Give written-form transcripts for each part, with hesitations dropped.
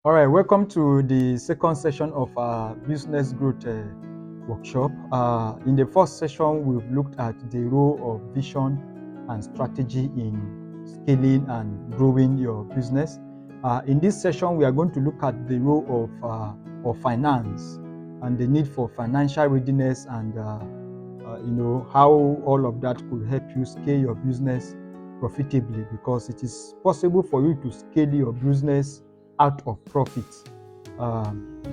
All right, welcome to the second session of our business growth workshop. In the first session, we've looked at the role of vision and strategy in scaling and growing your business. In this session, we are going to look at the role of finance and the need for financial readiness and how all of that could help you scale your business profitably, because it is possible for you to scale your business out of profit.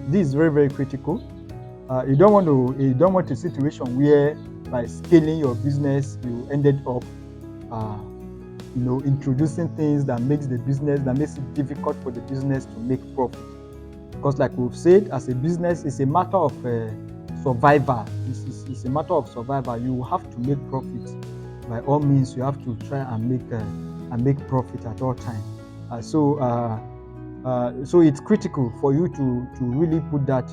This is very, very critical. You don't want a situation where by scaling your business you ended up introducing things that makes it difficult for the business to make profit. Because like we've said, as a business, it's a matter of survival. It's a matter of survival. You have to make profit. By all means, you have to try and make profit at all times. So it's critical for you to really put that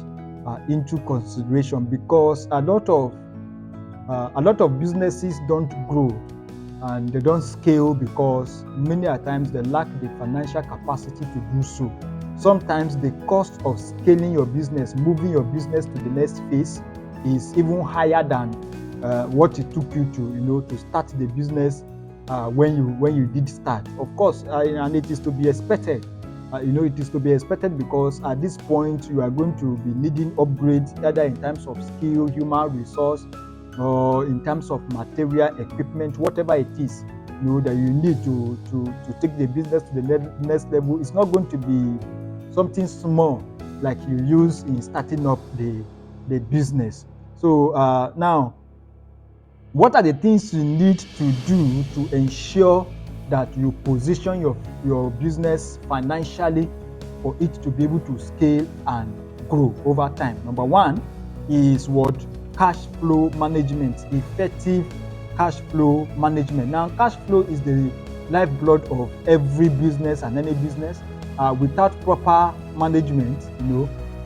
into consideration, because a lot of businesses don't grow and they don't scale because many a times they lack the financial capacity to do so. Sometimes the cost of scaling your business, moving your business to the next phase, is even higher than what it took you to start the business when you did start. Of course, and it is to be expected. It is to be expected, because at this point you are going to be needing upgrades, either in terms of skill, human resource, or in terms of material, equipment, whatever it is, that you need to take the business to the next level. It's not going to be something small like you use in starting up the business. So now, what are the things you need to do to ensure that you position your business financially for it to be able to scale and grow over time? Number one is cash flow management, effective cash flow management. Now, cash flow is the lifeblood of every business and any business. Without proper management,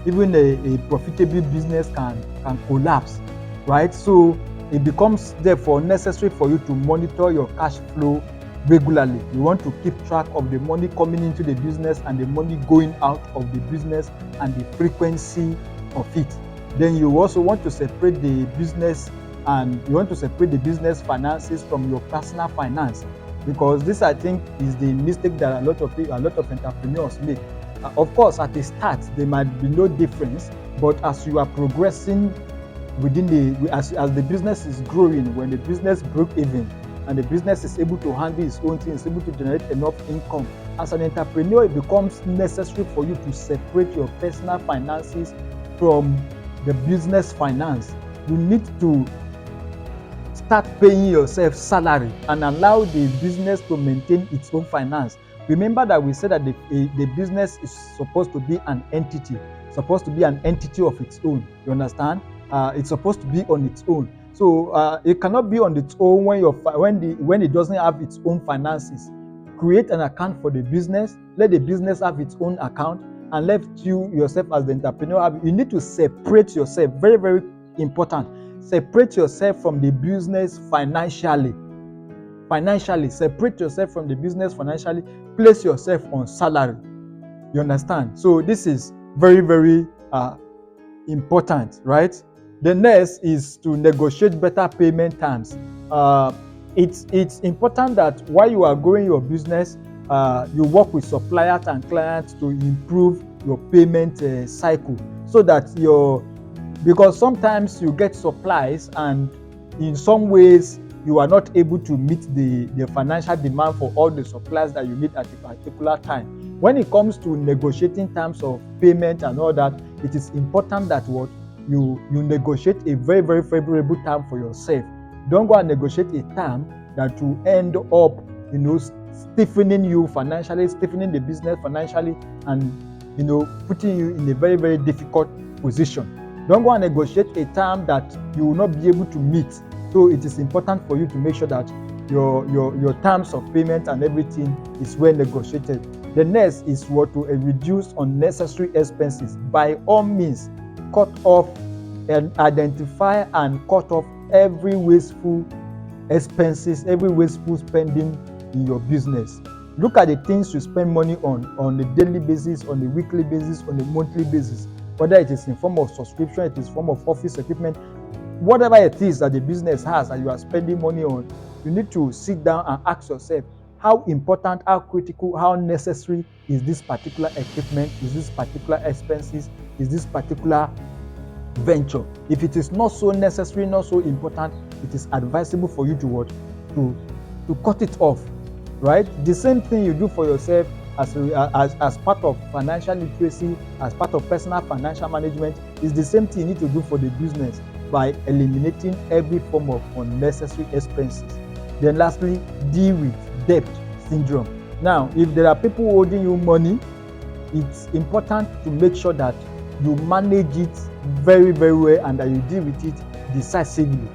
even a profitable business can collapse, right? So it becomes therefore necessary for you to monitor your cash flow regularly. You want to keep track of the money coming into the business and the money going out of the business and the frequency of it. Then you also want to separate the business finances from your personal finance, because this, I think, is the mistake that a lot of entrepreneurs make. Of course, at the start there might be no difference, but as you are progressing as the business is growing, when the business broke even and the business is able to handle its own things, able to generate enough income, as an entrepreneur, it becomes necessary for you to separate your personal finances from the business finance. You need to start paying yourself salary and allow the business to maintain its own finance. Remember that we said that the business is supposed to be an entity of its own. You understand? It's supposed to be on its own. So it cannot be on its own when it doesn't have its own finances. Create an account for the business. Let the business have its own account, and let you yourself as the entrepreneur you need to separate yourself. Very, very important. Separate yourself from the business financially. Separate yourself from the business financially. Place yourself on salary. You understand? So this is very, very important, right? The next is to negotiate better payment terms. It's important that while you are growing your business, you work with suppliers and clients to improve your payment cycle, so that because sometimes you get supplies and in some ways you are not able to meet the financial demand for all the supplies that you need at a particular time. When it comes to negotiating terms of payment and all that, it is important that you negotiate a very, very favorable term for yourself. Don't go and negotiate a term that will end up stiffening you financially, stiffening the business financially, and putting you in a very, very difficult position. Don't go and negotiate a term that you will not be able to meet. So it is important for you to make sure that your terms of payment and everything is well negotiated. The next is to reduce unnecessary expenses. By all means, cut off and identify and cut off every wasteful expenses, every wasteful spending in your business. Look at the things you spend money on a daily basis, on a weekly basis, on a monthly basis, whether it is in form of subscription, it is in form of office equipment, whatever it is that the business has that you are spending money on. You need to sit down and ask yourself, how important, how critical, how necessary is this particular equipment, is this particular expenses, is this particular venture. If it is not so necessary, not so important, it is advisable for you to what? To cut it off, right? The same thing you do for yourself as part of financial literacy, as part of personal financial management, is the same thing you need to do for the business by eliminating every form of unnecessary expenses. Then lastly, deal with debt syndrome. Now, if there are people holding you money, it's important to make sure that you manage it very, very well and that you deal with it decisively.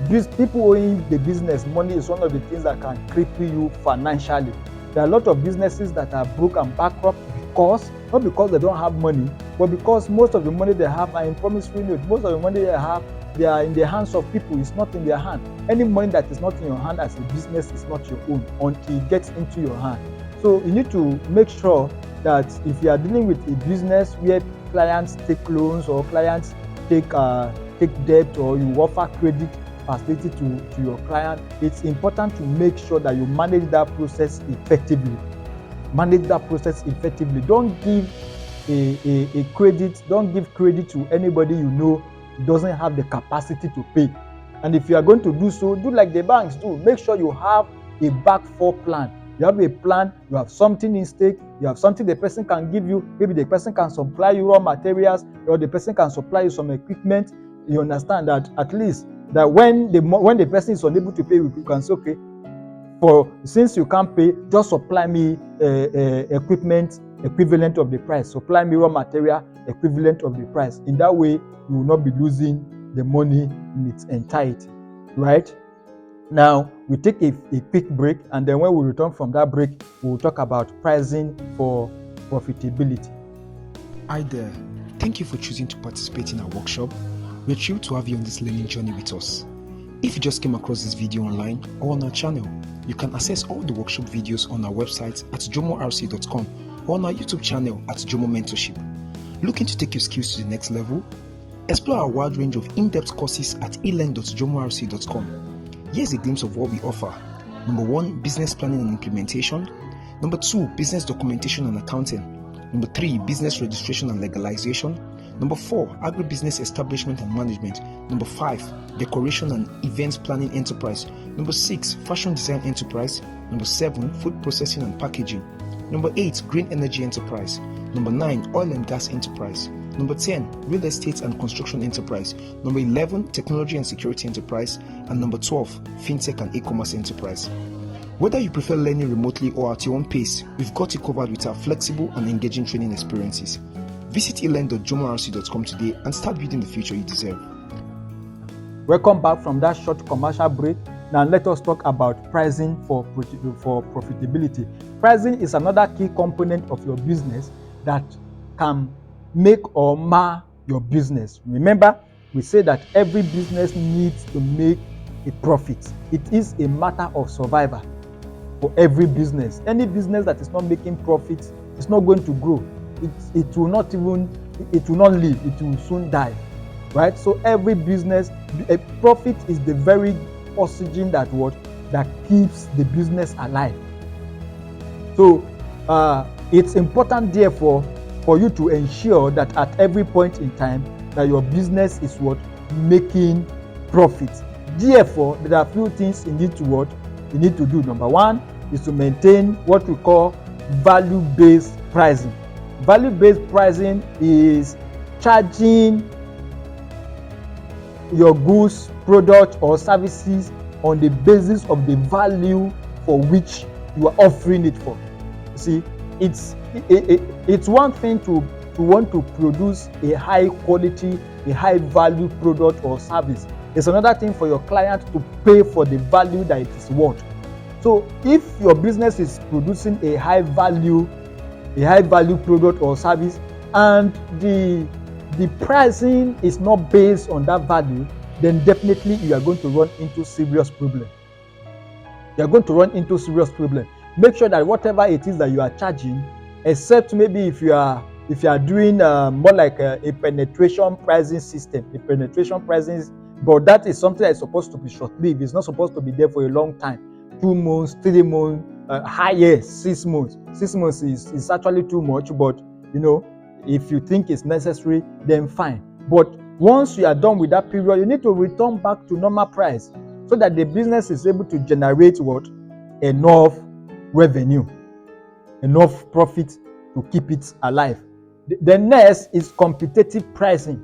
These people owing the business money is one of the things that can cripple you financially. There are a lot of businesses that are broke and bankrupt not because they don't have money, but because most of the money they have are in promissory note. Most of the money they have, they are in the hands of people. It's not in their hand. Any money that is not in your hand as a business is not your own until it gets into your hand. So you need to make sure that if you are dealing with a business where clients take loans or clients take debt, or you offer credit facility to your client, it's important to make sure that you manage that process effectively. Don't give a credit. Don't give credit to anybody you know doesn't have the capacity to pay. And if you are going to do so, do like the banks do. Make sure you have a back four plan. You have a plan, you have something in stake, you have something the person can give you. Maybe the person can supply you raw materials, or the person can supply you some equipment. You understand that at least that when the person is unable to pay, you can say, okay, since you can't pay, just supply me equipment equivalent of the price. Supply me raw material equivalent of the price. In that way, you will not be losing the money in its entirety, right? Now, we take a quick break, and then when we return from that break, we will talk about pricing for profitability. Hi there. Thank you for choosing to participate in our workshop. We're thrilled to have you on this learning journey with us. If you just came across this video online or on our channel, you can access all the workshop videos on our website at jomorc.com or on our YouTube channel at Jomo Mentorship. Looking to take your skills to the next level? Explore our wide range of in-depth courses at elearn.jomorc.com. Here's a glimpse of what we offer. Number 1, business planning and implementation. Number 2, business documentation and accounting. Number 3, business registration and legalization. Number 4, agribusiness establishment and management. Number 5, decoration and events planning enterprise. Number 6, fashion design enterprise. Number 7, food processing and packaging. Number 8, green energy enterprise. Number 9, oil and gas enterprise. Number 10, real estate and construction enterprise. Number 11, technology and security enterprise. And number 12, fintech and e-commerce enterprise. Whether you prefer learning remotely or at your own pace, we've got you covered with our flexible and engaging training experiences. Visit elearn.jomorc.com today and start building the future you deserve. Welcome back from that short commercial break. Now let us talk about pricing for profitability. Pricing is another key component of your business that can make or mar your business. Remember, we say that every business needs to make a profit. It is a matter of survival for every business. Any business that is not making profits is not going to grow. It will not live. It will soon die, right? So every business, a profit is the very oxygen that keeps the business alive. So it's important, therefore, for you to ensure that at every point in time that your business is making profit. Therefore, there are a few things you need to do. Number 1 is to maintain what we call value-based pricing. Value-based pricing is charging your goods, product, or services on the basis of the value for which you are offering it for. See, it's one thing to want to produce a high quality, a high value product or service. It's another thing for your client to pay for the value that it is worth. So if your business is producing a high value product or service, and the pricing is not based on that value, then definitely you are going to run into serious problem. make sure that whatever it is that you are charging, except maybe if you are doing more like a penetration pricing system, but that is something that is supposed to be short-lived. It's not supposed to be there for a long time, 2 months, 3 months, highest 6 months. 6 months is actually too much, but if you think it's necessary, then fine. But once you are done with that period, you need to return back to normal price so that the business is able to generate what? Enough revenue, enough profit to keep it alive. The next is competitive pricing.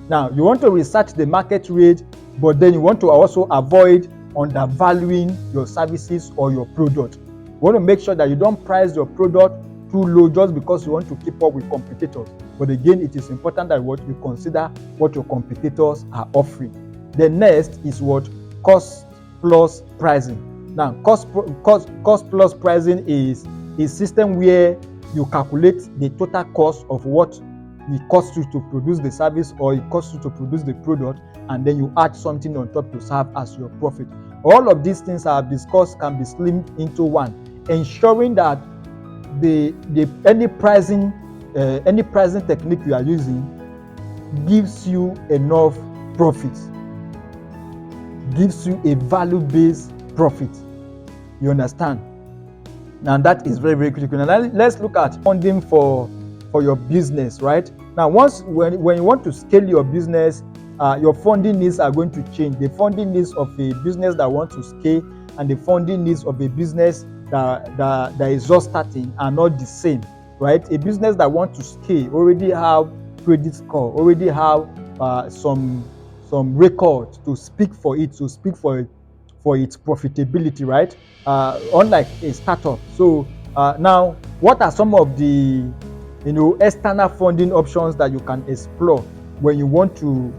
Now, you want to research the market rate, but then you want to also avoid undervaluing your services or your product. You want to make sure that you don't price your product too low just because you want to keep up with competitors. But again, it is important that what you consider what your competitors are offering. The next is what? Cost plus pricing. Now, cost plus pricing is a system where you calculate the total cost of what it costs you to produce the service or it costs you to produce the product, and then you add something on top to serve as your profit. All of these things I have discussed can be slimmed into one, ensuring that any pricing technique you are using gives you enough profit, gives you a value-based profit. You understand? Now that is very, very critical. Now let's look at funding for your business, right? Now when you want to scale your business, your funding needs are going to change. The funding needs of a business that wants to scale and the funding needs of a business that is just starting are not the same, right? A business that wants to scale already have credit score, already have some records to speak for it, for its profitability, right? Unlike a startup. So now, what are some of the external funding options that you can explore when you want to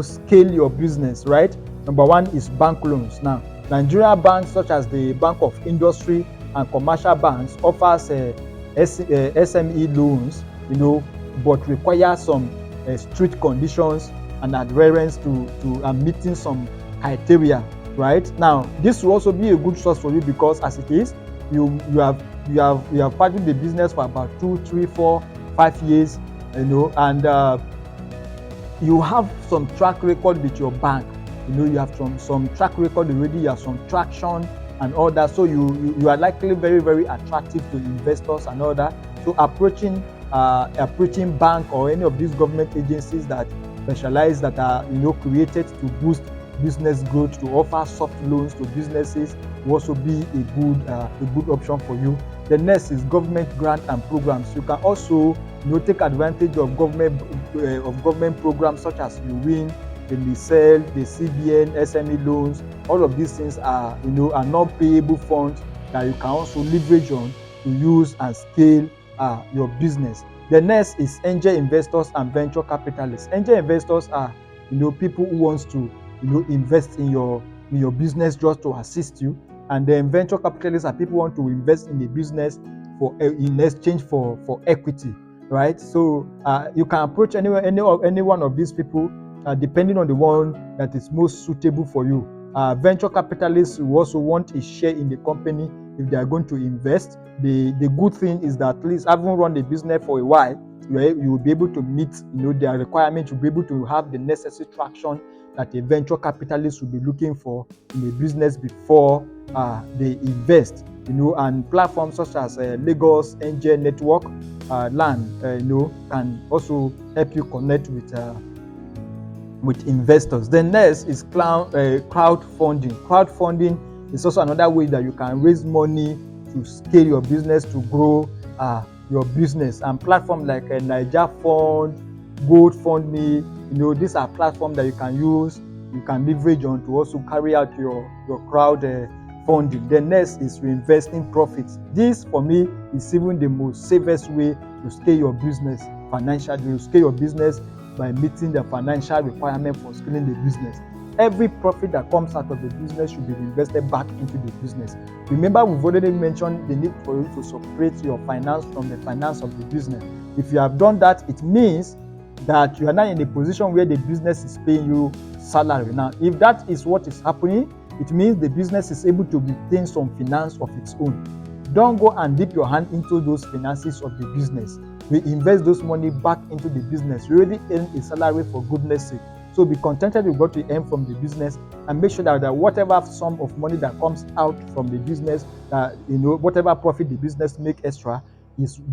scale your business, right? Number one is bank loans. Now, Nigerian banks such as the Bank of Industry and commercial banks offers SME loans, but require some strict conditions and adherence to meeting some criteria. Right now, this will also be a good source for you because, as it is, you have started the business for about 2, 3, 4, 5 years, and you have some track record with your bank. You have some track record already. You have some traction and all that. So you are likely very, very attractive to investors and all that. So approaching bank or any of these government agencies that specialize, that are created to boost business growth, to offer soft loans to businesses, will also be a good option for you. The next is government grant and programs. You can also take advantage of government programs such as you win, the LISEL, the CBN, SME loans. All of these things are non-payable funds that you can also leverage on to use and scale your business. The next is angel investors and venture capitalists. Angel investors are people who wants to invest in your business just to assist you, and then venture capitalists are people who want to invest in the business in exchange for equity, right? So you can approach any one of these people depending on the one that is most suitable for you. Venture capitalists will also want a share in the company if they are going to invest. The good thing is that at least having run the business for a while, you will be able to meet their requirements. You'll be able to have the necessary traction that a venture capitalist will be looking for in a business before they invest. And platforms such as Lagos Angel Network, LAN, can also help you connect with investors. The next is crowdfunding. Crowdfunding is also another way that you can raise money to scale your business, to grow your business. And platforms like Niger Fund, GoFundMe, these are platforms that you can use, you can leverage on to also carry out your crowd funding. The next is reinvesting profits. This, for me, is even the most safest way to scale your business financially. You scale your business by meeting the financial requirement for scaling the business. Every profit that comes out of the business should be reinvested back into the business. Remember, we've already mentioned the need for you to separate your finance from the finance of the business. If you have done that, it means that you are now in a position where the business is paying you salary. Now, if that is what is happening, it means the business is able to retain some finance of its own. Don't go and dip your hand into those finances of the business. We invest those money back into the business. You already earn a salary, for goodness sake. So be contented with what you earn from the business, and make sure that whatever sum of money that comes out from the business, that whatever profit the business make extra,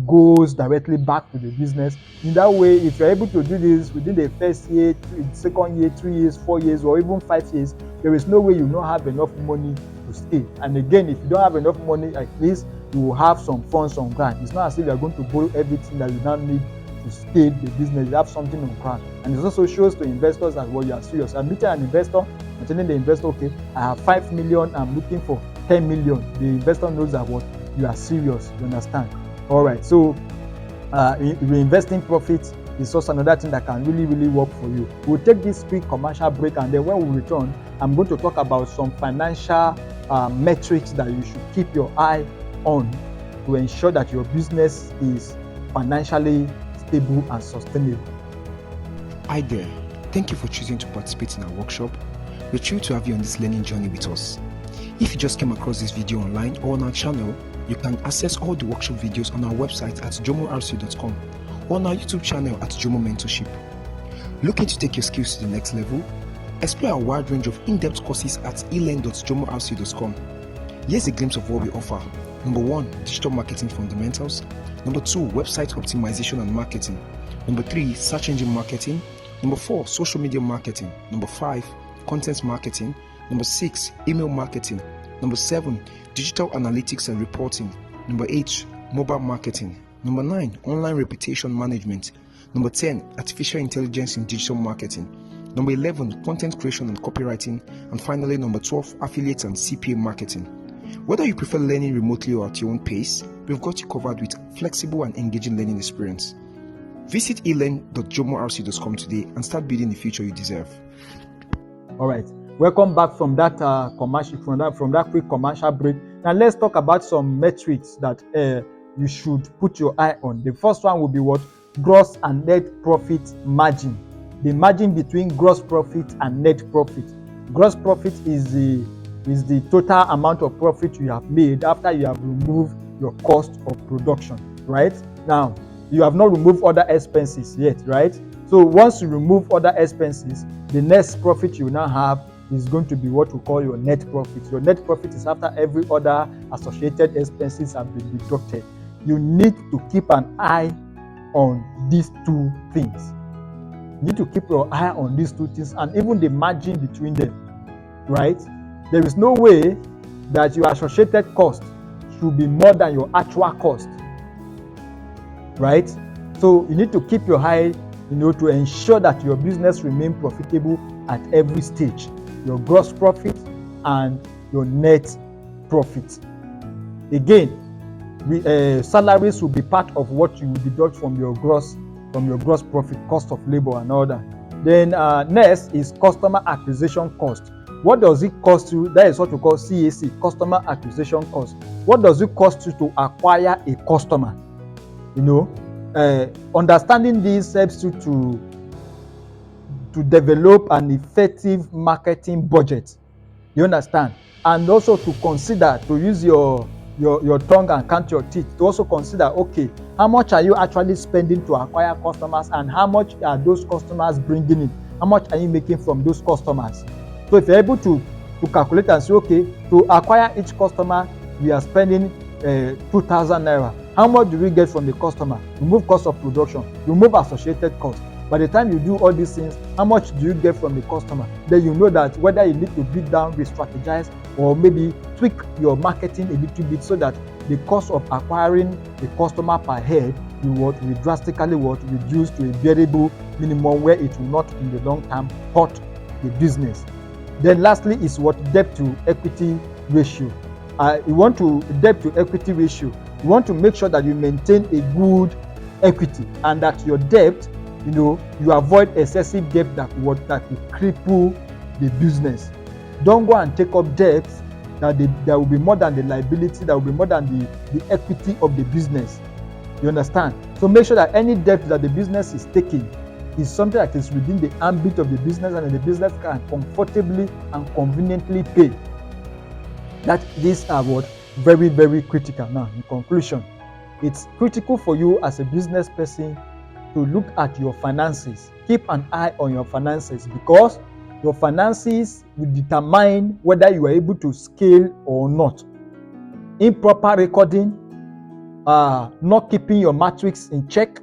goes directly back to the business. In that way, if you're able to do this within the first year, second year, 3 years, 4 years, or even 5 years, there is no way you don't have enough money to stay. And again, if you don't have enough money, at least you will have some funds on ground. It's not as if you're going to borrow everything that you now need to scale the business. You have something on ground. And it also shows to investors that you are serious. I'm meeting an investor and telling the investor, okay, I have 5 million, I'm looking for 10 million. The investor knows that you are serious. You understand? All right. So reinvesting profits is also another thing that can really, really work for you. We'll take this quick commercial break, and then when we return, I'm going to talk about some financial metrics that you should keep your eye on to ensure that your business is financially stable and sustainable. Hi there. Thank you for choosing to participate in our workshop. We're thrilled to have you on this learning journey with us. If you just came across this video online or on our channel, you can access all the workshop videos on our website at jomorc.com or on our YouTube channel at Jomo Mentorship. Looking to take your skills to the next level? Explore a wide range of in-depth courses at elearn.jomorc.com. Here's a glimpse of what we offer. Number 1, digital marketing fundamentals. Number 2, website optimization and marketing. Number 3, search engine marketing. Number 4, social media marketing. Number 5, content marketing. Number 6, email marketing. Number 7, digital analytics and reporting. Number 8, mobile marketing. Number 9, online reputation management. Number 10, artificial intelligence in digital marketing. Number 11, content creation and copywriting. And finally, number 12, affiliate and CPA marketing. Whether you prefer learning remotely or at your own pace, we've got you covered with flexible and engaging learning experience. Visit elearn.jomorc.com today and start building the future you deserve. All right. Welcome back from that from that quick commercial break. Now let's talk about some metrics that you should put your eye on. The first one will be what? Gross and net profit margin. The margin between gross profit and net profit. Gross profit is the total amount of profit you have made after you have removed your cost of production, right? Now, you have not removed other expenses yet, right? So once you remove other expenses, the next profit you now have is going to be what we call your net profit. Your net profit is after every other associated expenses have been deducted. You need to keep an eye on these two things. You need to keep your eye on these two things and even the margin between them, right? There is no way that your associated cost should be more than your actual cost, right? So you need to keep your eye, to ensure that your business remains profitable at every stage. Your gross profit and your net profit. Again, salaries will be part of what you will deduct from your gross profit, cost of labor and all that. Then next is customer acquisition cost. What does it cost you? That is what we call CAC, customer acquisition cost. What does it cost you to acquire a customer? Understanding this helps you to develop an effective marketing budget. You understand? And also to consider, to use your tongue and count your teeth, to also consider, okay, how much are you actually spending to acquire customers and how much are those customers bringing in? How much are you making from those customers? So if you're able to calculate and say, okay, to acquire each customer, we are spending 2,000 naira. How much do we get from the customer? Remove cost of production, remove associated costs. By the time you do all these things, how much do you get from the customer? Then you know that whether you need to beat down, re-strategize, or maybe tweak your marketing a little bit so that the cost of acquiring a customer per head will drastically reduce to a variable minimum where it will not in the long term hurt the business. Then lastly is debt to equity ratio. You want to debt to equity ratio. You want to make sure that you maintain a good equity and that your debt, you avoid excessive debt that will cripple the business. Don't go and take up debts that will be more than the liability, that will be more than the equity of the business. You understand? So make sure that any debt that the business is taking is something that is within the ambit of the business and the business can comfortably and conveniently pay. These are very, very critical. Now, in conclusion, it's critical for you as a business person to look at your finances. Keep an eye on your finances, because your finances will determine whether you are able to scale or not. Improper recording, not keeping your matrix in check,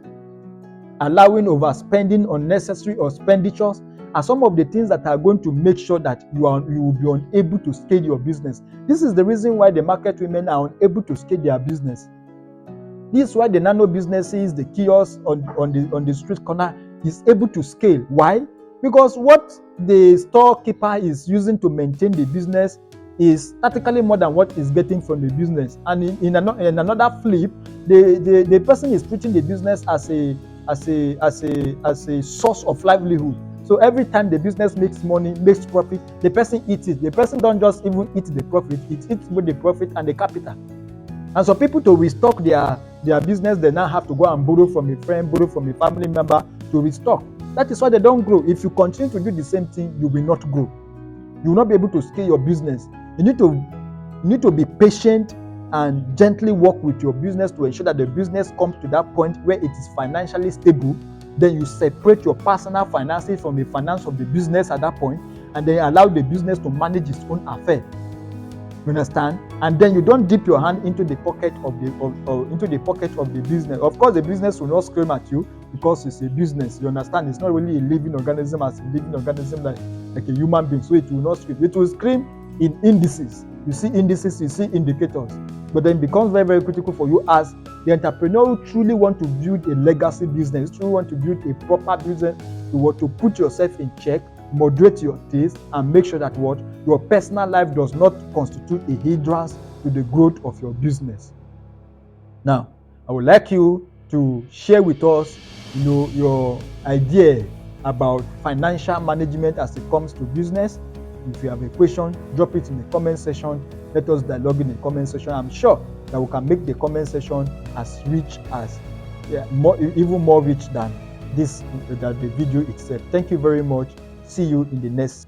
allowing overspending, unnecessary expenditures are some of the things that are going to make sure that you will be unable to scale your business. This is the reason why the market women are unable to scale their business. This is why the nano businesses, the kiosks on the street corner is able to scale. Why? Because what the storekeeper is using to maintain the business is practically more than what is getting from the business. And in another flip, the person is treating the business as a source of livelihood. So every time the business makes money, makes profit, the person eats it. The person don't just even eat the profit, it eats both the profit and the capital. And so people, to restock their business, they now have to go and borrow from a friend, borrow from a family member to restock. That is why they don't grow. If you continue to do the same thing, you will not grow. You will not be able to scale your business. You need to be patient and gently work with your business to ensure that the business comes to that point where it is financially stable. Then you separate your personal finances from the finance of the business at that point, and then allow the business to manage its own affair. You understand? And then you don't dip your hand into the pocket of the business. Of course, the business will not scream at you because it's a business. You understand? It's not really a living organism as a living organism like a human being. So it will not scream. It will scream in indices. You see indices, you see indicators. But then it becomes very, very critical for you as the entrepreneur who truly want to build a legacy business, truly want to build a proper business, to put yourself in check, moderate your taste, and make sure that your personal life does not constitute a hindrance to the growth of your business. Now, I would like you to share with us, your idea about financial management as it comes to business. If you have a question, drop it in the comment section. Let us dialogue in the comment section. I'm sure that we can make the comment section as rich as, even more rich than the video itself. Thank you very much. See you in the next